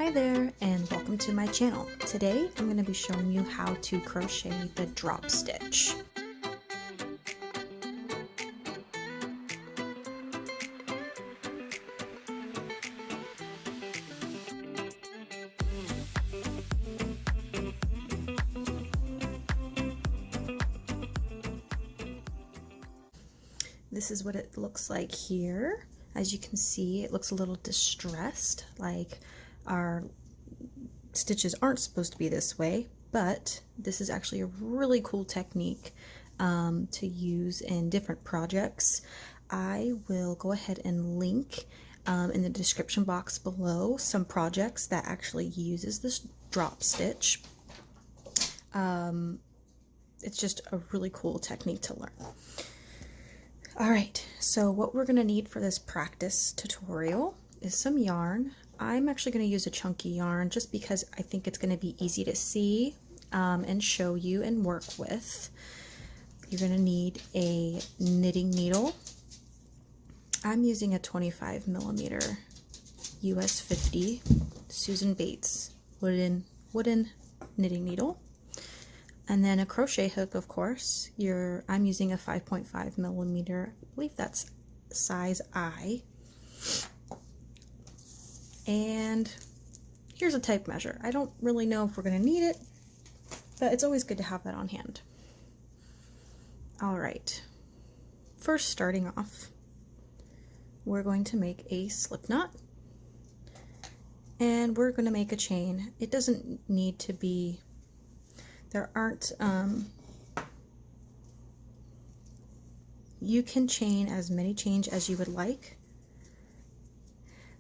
Hi there and welcome to my channel. Today I'm going to be showing you how to crochet the drop stitch. This is what it looks like here. As you can see, it looks a little distressed, like our stitches aren't supposed to be this way, but this is actually a really cool technique to use in different projects. I will go ahead and link in the description box below some projects that actually uses this drop stitch. It's just a really cool technique to learn. Alright, so what we're going to need for this practice tutorial is some yarn. I'm actually going to use a chunky yarn just because I think it's going to be easy to see and show you and work with. You're going to need a knitting needle. I'm using a 25mm US 50 Susan Bates wooden knitting needle. And then a crochet hook, of course. I'm using a 5.5mm, I believe that's size I. And here's a tape measure. I don't really know if we're going to need it, but it's always good to have that on hand. Alright, first starting off, we're going to make a slip knot. And we're going to make a chain. It doesn't need to be... There aren't, you can chain as many chains as you would like.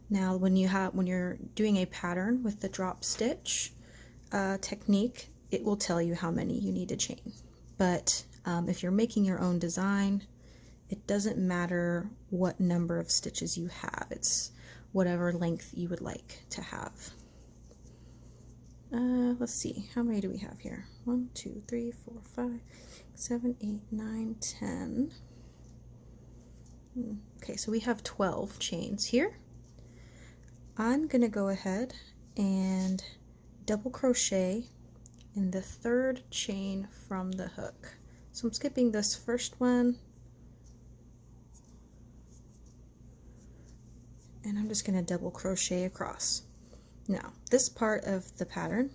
Now when you're doing a pattern with the drop stitch technique, it will tell you how many you need to chain. But if you're making your own design, it doesn't matter what number of stitches you have. It's whatever length you would like to have. Let's see, how many do we have here? 1, 2, 3, 4, 5, 7, 8, 9, 10. Okay, so we have 12 chains here. I'm going to go ahead and double crochet in the third chain from the hook. So I'm skipping this first one, and I'm just going to double crochet across. Now, this part of the pattern,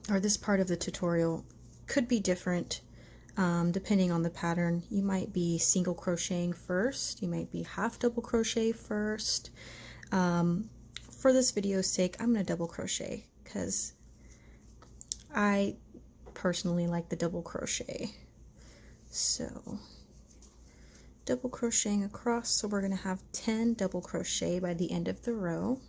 or this part of the tutorial, could be different depending on the pattern. You might be single crocheting first, you might be half double crochet first. For this video's sake, I'm going to double crochet because I personally like the double crochet. So, double crocheting across, so we're going to have 10 double crochet by the end of the row.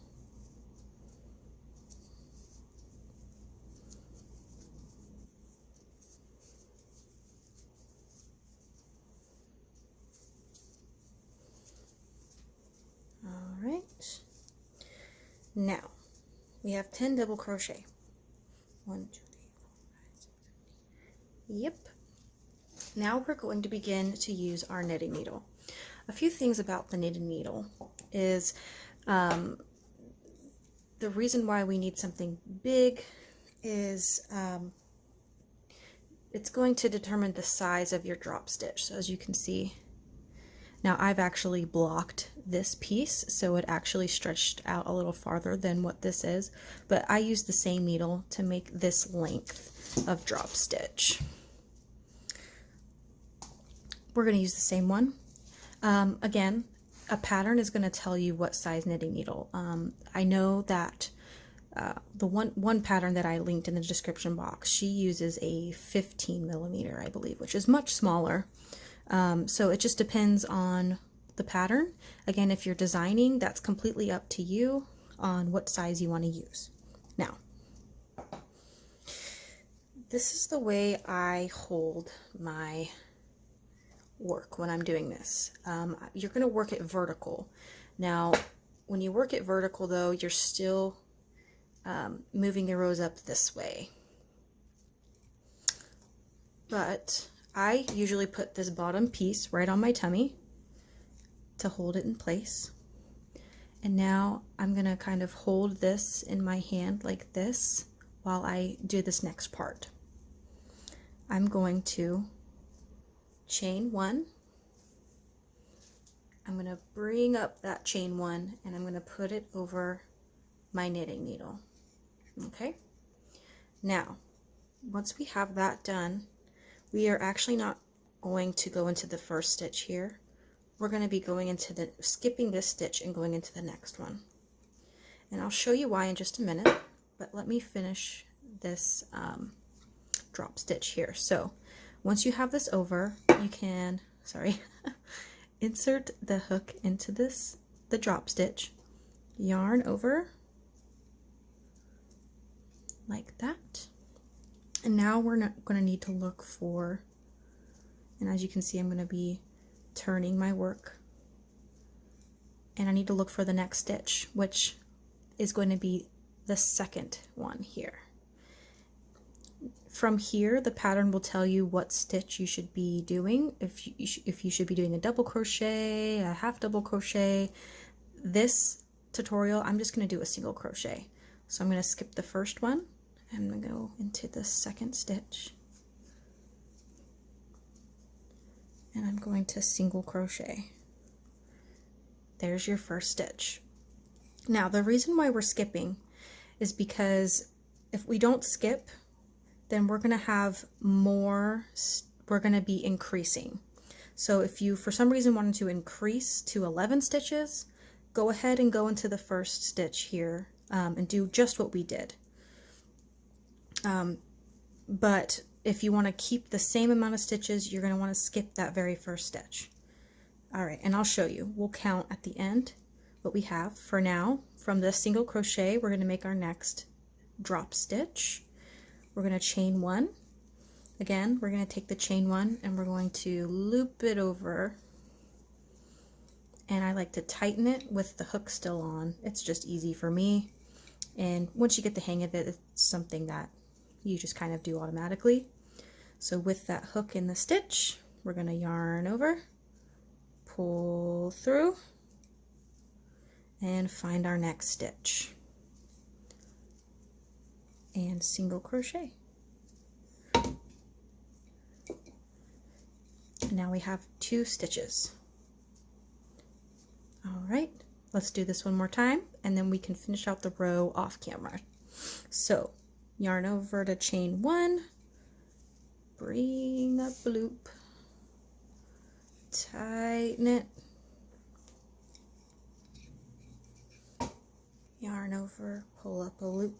Alright, now we have 10 double crochet. 1, 2, 3, 4, 5, 6, 7, 8. Yep. Now we're going to begin to use our knitting needle. A few things about the knitting needle is the reason why we need something big is it's going to determine the size of your drop stitch. So as you can see, now I've actually blocked this piece, so it actually stretched out a little farther than what this is, but I used the same needle to make this length of drop stitch. We're going to use the same one. Again, a pattern is going to tell you what size knitting needle. I know that the one pattern that I linked in the description box, she uses a 15mm, I believe, which is much smaller. So it just depends on the pattern. Again, if you're designing, that's completely up to you on what size you want to use. Now, this is the way I hold my work when I'm doing this. You're going to work it vertical. Now, when you work it vertical though, you're still moving your rows up this way. But I usually put this bottom piece right on my tummy to hold it in place. And now I'm gonna kind of hold this in my hand like this while I do this next part. I'm going to chain 1. I'm gonna bring up that chain 1 and I'm gonna put it over my knitting needle. Okay, now once we have that done, we are actually not going to go into the first stitch here. We're going to be going into the skipping this stitch and going into the next one, and I'll show you why in just a minute, but let me finish this drop stitch here. So once you have this over, you can insert the hook into the drop stitch, yarn over like that, and now we're not going to need to look for, and as you can see I'm going to be turning my work, and I need to look for the next stitch, which is going to be the second one here. From here the pattern will tell you what stitch you should be doing, if you should be doing a double crochet, a half double crochet. This tutorial I'm just going to do a single crochet, so I'm going to skip the first one. I'm going to go into the second stitch and I'm going to single crochet. There's your first stitch. Now the reason why we're skipping is because if we don't skip, then we're going to have more, we're going to be increasing. So if you for some reason wanted to increase to 11 stitches, go ahead and go into the first stitch here and do just what we did. But if you want to keep the same amount of stitches, you're going to want to skip that very first stitch. Alright, and I'll show you. We'll count at the end what we have. For now, from the single crochet, we're going to make our next drop stitch. We're going to chain 1. Again, we're going to take the chain 1 and we're going to loop it over. And I like to tighten it with the hook still on. It's just easy for me. And once you get the hang of it, it's something that you just kind of do automatically. So with that hook in the stitch, we're going to yarn over, pull through, and find our next stitch. And single crochet. Now we have 2 stitches. Alright, let's do this one more time and then we can finish out the row off camera. So yarn over to chain 1, bring up a loop, tighten it, yarn over, pull up a loop.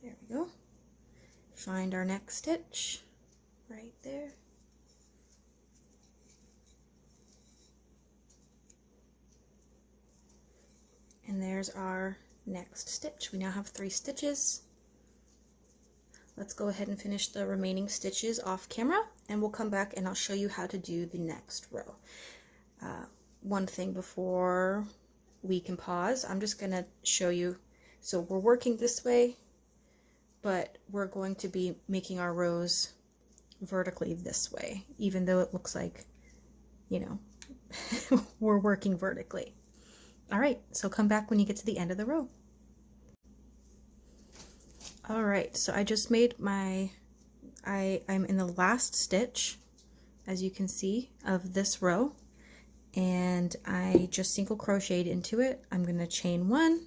There we go. Find our next stitch right there. And there's our next stitch. We now have 3 stitches. Let's go ahead and finish the remaining stitches off camera and we'll come back and I'll show you how to do the next row. One thing before we can pause, I'm just going to show you. So we're working this way, but we're going to be making our rows vertically this way, even though it looks like, you know, we're working vertically. Alright, so come back when you get to the end of the row. Alright, so I just made my, I'm in the last stitch, as you can see, of this row, and I just single crocheted into it. I'm going to chain 1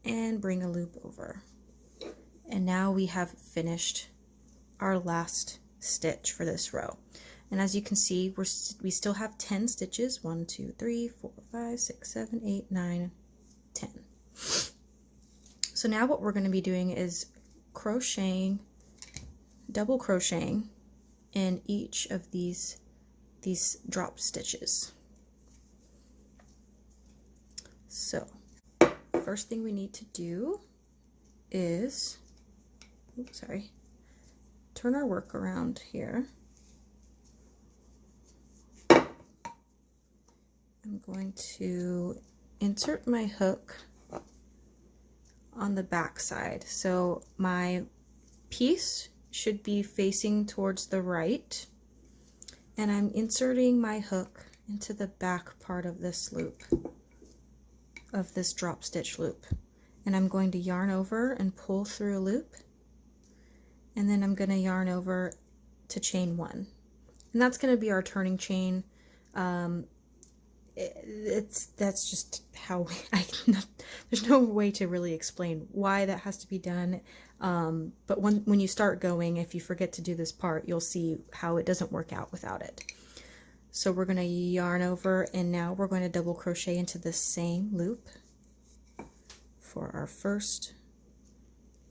and bring a loop over. And now we have finished our last stitch for this row. And as you can see, we still have 10 stitches. 1, 2, 3, 4, 5, 6, 7, 8, 9, 10. So now what we're going to be doing is crocheting, double crocheting in each of these drop stitches. So first thing we need to do is, turn our work around here. I'm going to insert my hook on the back side. So my piece should be facing towards the right, and I'm inserting my hook into the back part of this loop, of this drop stitch loop. And I'm going to yarn over and pull through a loop, and then I'm going to yarn over to chain 1. And that's going to be our turning chain. That's just how there's no way to really explain why that has to be done. But when you start going, if you forget to do this part, you'll see how it doesn't work out without it. So we're going to yarn over, and now we're going to double crochet into the same loop for our first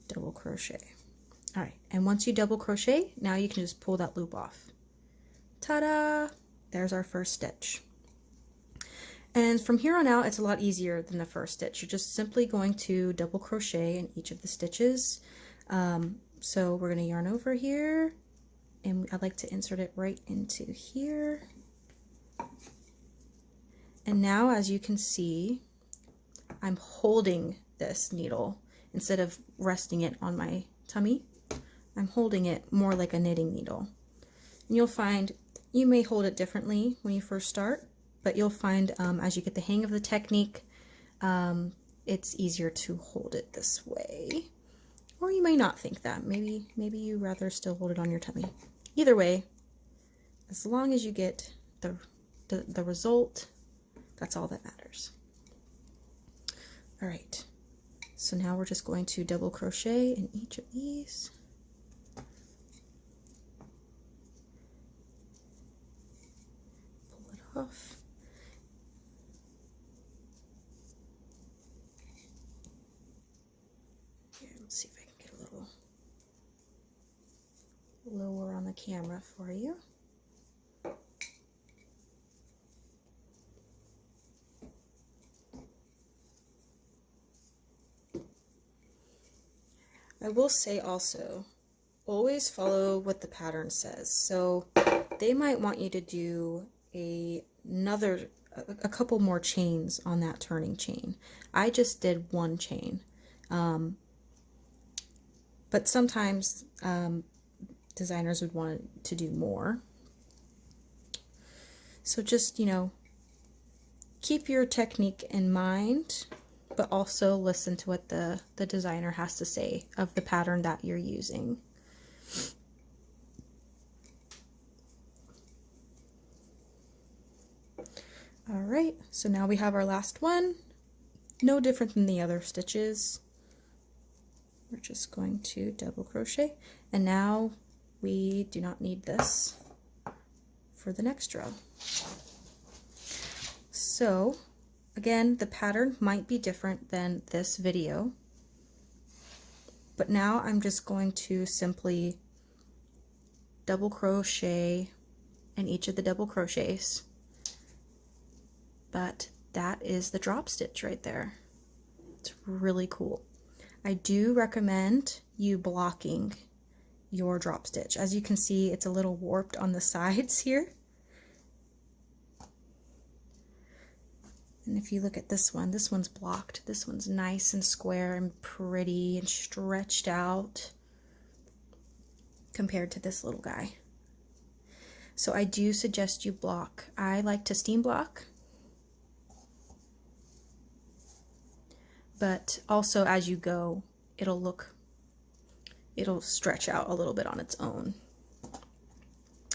double crochet. All right, and once you double crochet, now you can just pull that loop off. Ta-da! There's our first stitch. And from here on out, it's a lot easier than the first stitch. You're just simply going to double crochet in each of the stitches. So we're going to yarn over here, and I like to insert it right into here. And now, as you can see, I'm holding this needle instead of resting it on my tummy. I'm holding it more like a knitting needle. And you'll find you may hold it differently when you first start, but you'll find as you get the hang of the technique, it's easier to hold it this way. Or you may not think that. Maybe you rather still hold it on your tummy. Either way, as long as you get the result, that's all that matters. All right, so now we're just going to double crochet in each of these. Pull it off. Here, let's see if I can get a little lower on the camera for you. I will say also, always follow what the pattern says. So they might want you to do a couple more chains on that turning chain. I just did 1 chain. But sometimes designers would want to do more. So just, keep your technique in mind, but also listen to what the designer has to say of the pattern that you're using. All right, so now we have our last one. No different than the other stitches. We're just going to double crochet, and now we do not need this for the next row. So again, the pattern might be different than this video, but now I'm just going to simply double crochet in each of the double crochets. But that is the drop stitch right there. It's really cool. I do recommend you blocking your drop stitch. As you can see, it's a little warped on the sides here. And if you look at this one's blocked. This one's nice and square and pretty and stretched out compared to this little guy. So I do suggest you block. I like to steam block, but also as you go, it'll stretch out a little bit on its own.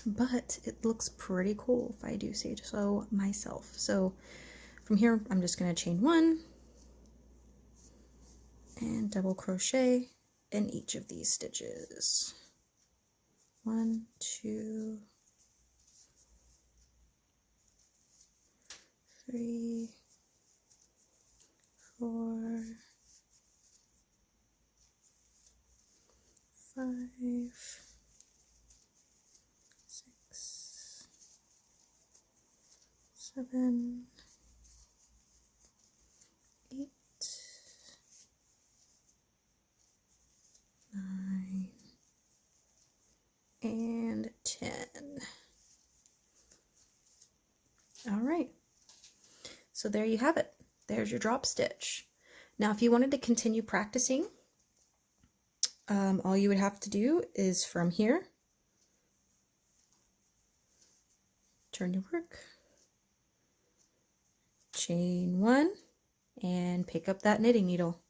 But it looks pretty cool, if I do say so myself. So from here, I'm just going to chain 1 and double crochet in each of these stitches. 1, 2, 3, 4, 5, 6, 7, 8, 9, and 10. All right, so there you have it. There's your drop stitch. Now if you wanted to continue practicing, all you would have to do is from here, turn your work, chain 1, and pick up that knitting needle.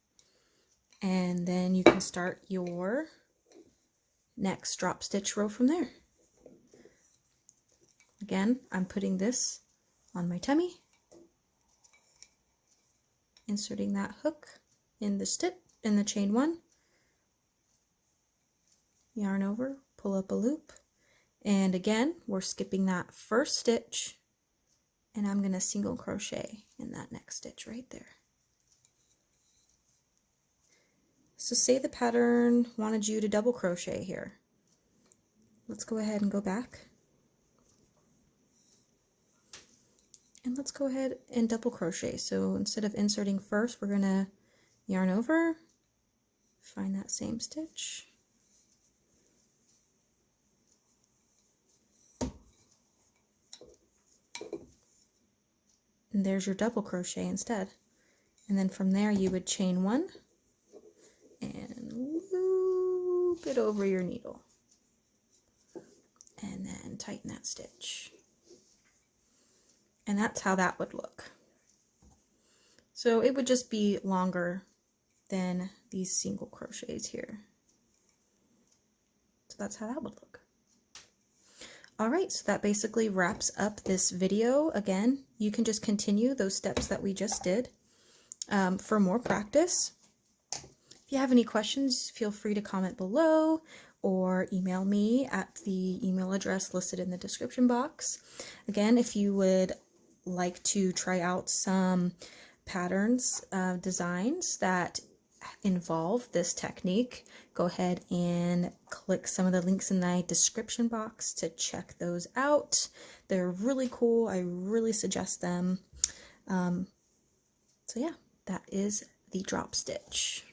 And then you can start your next drop stitch row from there. Again, I'm putting this on my tummy, inserting that hook in the stitch in the chain 1, yarn over, pull up a loop, and again we're skipping that first stitch, and I'm going to single crochet in that next stitch right there. So say the pattern wanted you to double crochet here. Let's go ahead and go back. And let's go ahead and double crochet. So instead of inserting first, we're going to yarn over, find that same stitch, and there's your double crochet instead. And then from there you would chain 1 and loop it over your needle, and then tighten that stitch. And that's how that would look. So it would just be longer than these single crochets here. So that's how that would look. Alright, so that basically wraps up this video. Again, you can just continue those steps that we just did for more practice. If you have any questions, feel free to comment below or email me at the email address listed in the description box. Again, if you would like to try out some patterns, designs that involve this technique, go ahead and click some of the links in the description box to check those out. They're really cool. I really suggest them. So yeah, that is the drop stitch.